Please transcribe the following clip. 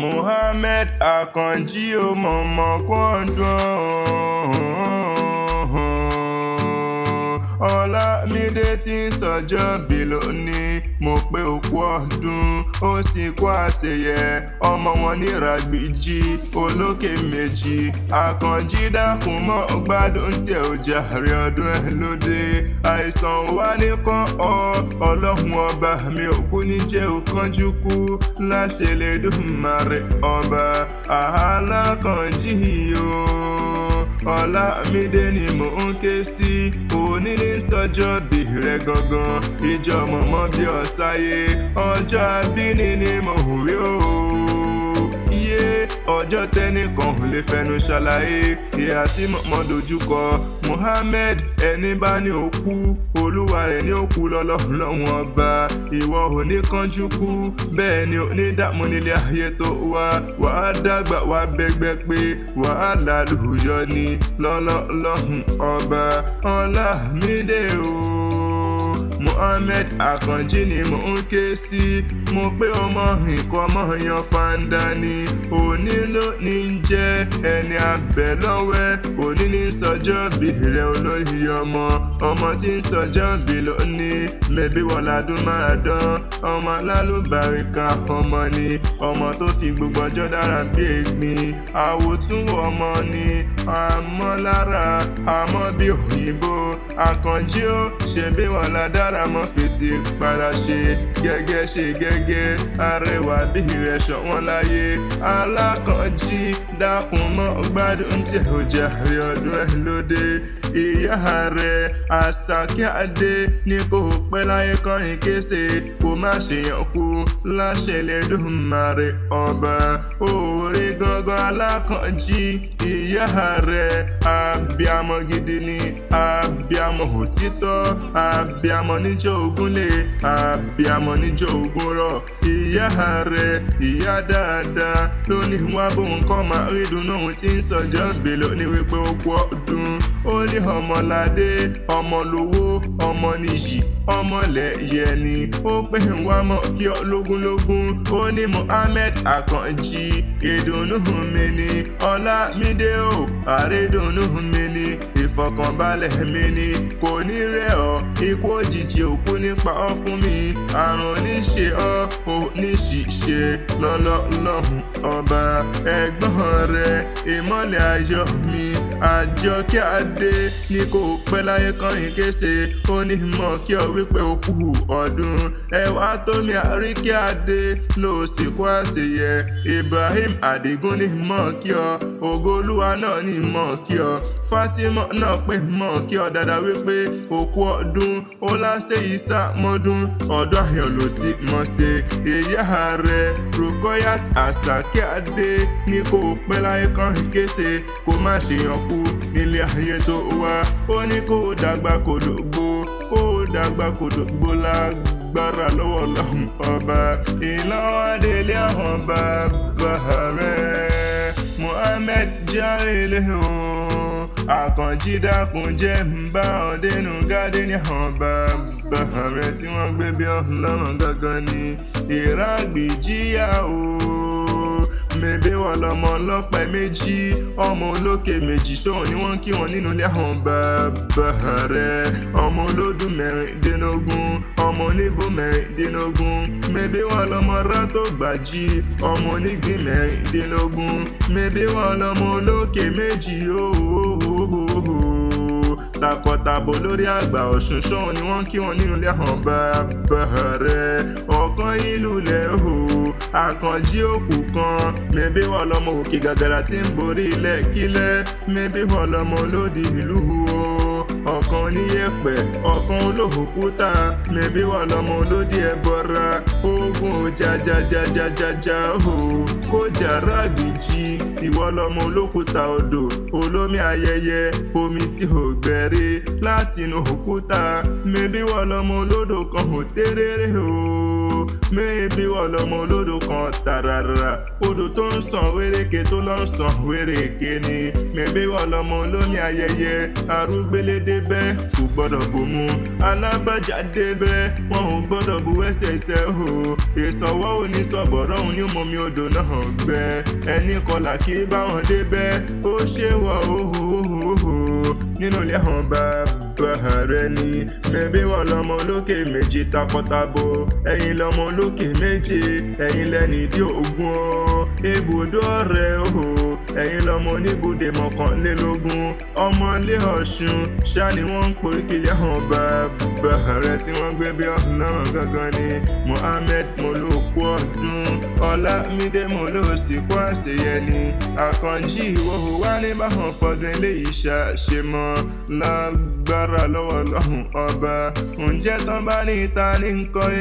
Muhammed Akanni ọmọ kwọ́ndún. Ọlámídé tí ń sọjọ́ bí lónìí, mo pé òkú ọdún, ó sì kú àṣeyẹ, ọmọ wọn ní Iragbiji, olókè méjì. Akanni dákun mọ́ gbádùn tí ẹ ò jàre ọdún ẹ lóde. Àìsàn wá ní kọ́ ọ, ọlọ́run ọba mi ò kú ní jẹ́ òkánjú kú, láṣẹ Elédùmarè ọba Akanni o. Ọlámídé ni mò ń ké sí, òní ní sọjọ́ bí rẹ gangan, ìjọ mọ̀mọ́ bí ọ̀sáyé, ọjọ́ abíní ni mo wí o. Iye ọjọ́ tẹ́nìkan ò lè fẹnu ṣàlàyé, ìhà tí mọ̀mọ́ dojúkọ. Muhammed ẹni bá ní òkú, olúwa rẹ̀ ní òkú lọ́lọ́run ọba. Ìwọ ò ní kánjú kú, bẹ́ẹ̀ ni ò ní dààmú nílé ayé tó wá. Wàá dàgbà wá bẹ́gbẹ́ pé wàhálà lùyọ ni lọ́lọ́run ọba Ọlámídé o. Muhammed Akanni ni mò ń ké sí, mo pé ọmọ nǹkan ọmọ yan fanda ni. Òní ló ní jẹ́ ẹni abẹ lọ́wẹ́, òní ní sọjọ́ bí rẹ olórí ọmọ tí ń sọjọ́ bí lónìí. Mẹ́bí wọn ládùn máa dán, ọmọ alálùbáríkà ọmọ ni, ọmọ tó fi gbogbo ọjọ́ dára bí ègbìn. Àwòtún ọmọ ni, àmọ́ lára àmọ́ bí òyìnbó. Akanni ó ṣe bí wọn ládára mọ́ fìtì padà ṣe gẹ́gẹ́ arẹwà bí rẹ̀ ṣọ̀wọ́n láyé. Akanni dákun mọ́ gbádùn tí ò jàre ọdún ẹ lóde. Ìyá rẹ̀ Àṣàkẹ́ ní kò pẹ́ láyé kọrin kése, kò má ṣe yàn kú, láṣẹ Elédùmarè ọba. Oore gangan Akanni, ìyá rẹ̀ abiyamọ gidi ni, abiyamọ òtítọ́, abiyamọ níjọ́ ògúnlé, abiyamọ níjọ́ ògúnrọ̀. Ìyá rẹ̀ ìyá dáadáa lónìí wá bóun kọ́ máa rí dùnnú tí ń sọjọ́ bí lónìí wípé ó kú ọdún. Ó ní ọmọládé, ọmọlówó, ọmọ níyì, ọmọlẹ́yẹ ni. Ó pé wá mọ̀ kí ọ lógúnlógún. Ó ní Muhammed Akanni ìdùnnú mi ni. Ọlámídé o àrídùnnú mi ni, ìfọ̀kànbalẹ̀ mi ni. Kò ní rẹ̀ ọ́, ikú òjijì òkú nípa ọ́ fún mi. Àrùn oníṣe ọ́ ò ní ṣìṣe lọ́lọ́run ọba. Ẹ̀gbọ́n rẹ̀ ìmọ́lẹ̀ ayọ̀ mi Àjọkẹ́ Adé ní kò pẹ́ láyé kọrin kése, ó ní mọ̀ kí ọ wípé ó kú ọdún. Ẹwà tómi Oriki Adé ló sì kú àṣeyẹ. Ibrahim Adigun ní mọ̀ kí ọ, ògo Olúwa náà ní mọ̀ kí ọ. Fatima náà pé mọ̀ kí ọ dáadáa wípé ó kú ọdún. Ó láṣẹ Ìsá mọ́dún, ọdún ayọ̀ ló sì mọ̀ ṣe. Ìyá rẹ̀ Rukayat Àṣàkẹ́ Adé ní kò pẹ́ láyé kọrin kése, kó má ṣe yàn kú nílé ayé tó wá. Ó ní kó dàgbà kó dògbò, kó dàgbà kó dògbò lágbára lọ́wọ́ Ọlọ́run ọba. Ìlọ́wọ́délé àwọn bàbá rẹ̀ Muhammed járe lé o. Akanni dákun jẹ́ ń bá ọ dénú gádé ní àwọn bàbá rẹ̀ tí wọ́n gbé bí Ọlọ́run gangan ni. Iragbiji o. Mẹ́bí wọn lọmọ ọlọ́pàá méjì, ọmọ olókè méjì, ṣóhun ni wọ́n kí wọn nínú ilé àwọn bàbá rẹ̀. Ọmọ olódùn mẹ́rìndínlógún, ọmọ oníbò mẹ́rìndínlógún. Mẹ́bí wọn lọmọ rátó gbàjì, ọmọ onígbín mẹ́rìndínlógún. Mẹ́bí wọn lọmọ olókè méjì takọtabo lórí àgbà Ọ̀ṣun, ṣóhun ni wọ́n kí wọn nínú ilé àwọn bàbá rẹ̀. Ọ̀kan ìlú lẹ̀ o Akanni òkú kan. Mẹ́bí wọn lọmọ òkè gàgàrà tí ń borí ilẹ̀ kílẹ̀. Mẹ́bí wọn lọmọ olódì ìlú o. Ọ̀kan oníyẹ̀pẹ̀, ọ̀kan olóòkúta. Mẹ́bí wọn lọmọ olódì ẹbọra. Ogun jajajajajaja o kó jà Iragbiji. Ìwọ lọmọ olókúta odò, olómi ayẹyẹ, omi tí ò gbẹ̀rí láti inú òkúta. Mẹ́bí wọn lọmọ olódò kan ò tẹ́rẹ́rẹ́ o. Mẹ́bí wọn lọmọ olódò kan tàràrà, odò tó ń sàn wéréke tó lọ ń sàn wéréke ni. Mẹ́bí wọn lọmọ olómi ayẹyẹ, arúgbélédé débẹ̀ kò gbọ́dọ̀ bòmú alábàjá débẹ̀ wọn ò gbọ́dọ̀ bu ẹsẹ̀ẹsẹ̀ o ìsọwọ́ onísọ̀bọ̀rọ̀ òun ni mọ̀mí odò náà gbẹ ẹni kọlà kí báwọn débẹ̀ ó ṣe wọ òhòhòhò nínú ilé hàn bàbá rẹ ni bẹbí wọn lọmọ olókè méjì takọtabo ẹ̀yin lọmọ olókè méjì ẹ̀yin lẹni dí ogún ọ ibùdó ọ̀rẹ́ o ẹ̀yin lọmọ oníbùdó mọ́kànlélógún ọmọlé Ọ̀ṣun ṣá ni wọ́n ń poríkìlẹ̀ hàn bàbá rẹ tí wọ́n gbé bí ọ̀nà gangan ni Mohammed mo ló kú ọdún Ọlámídé mo ló sì kú àṣeyẹ ni Àkànjí ìwòhò wá ní báwọn fọdún eléyìí ṣàṣemọ lágbára lọ́wọ́ lọ́hùn ọba ǹjẹ́ tán bá ní ta ní ń kọrin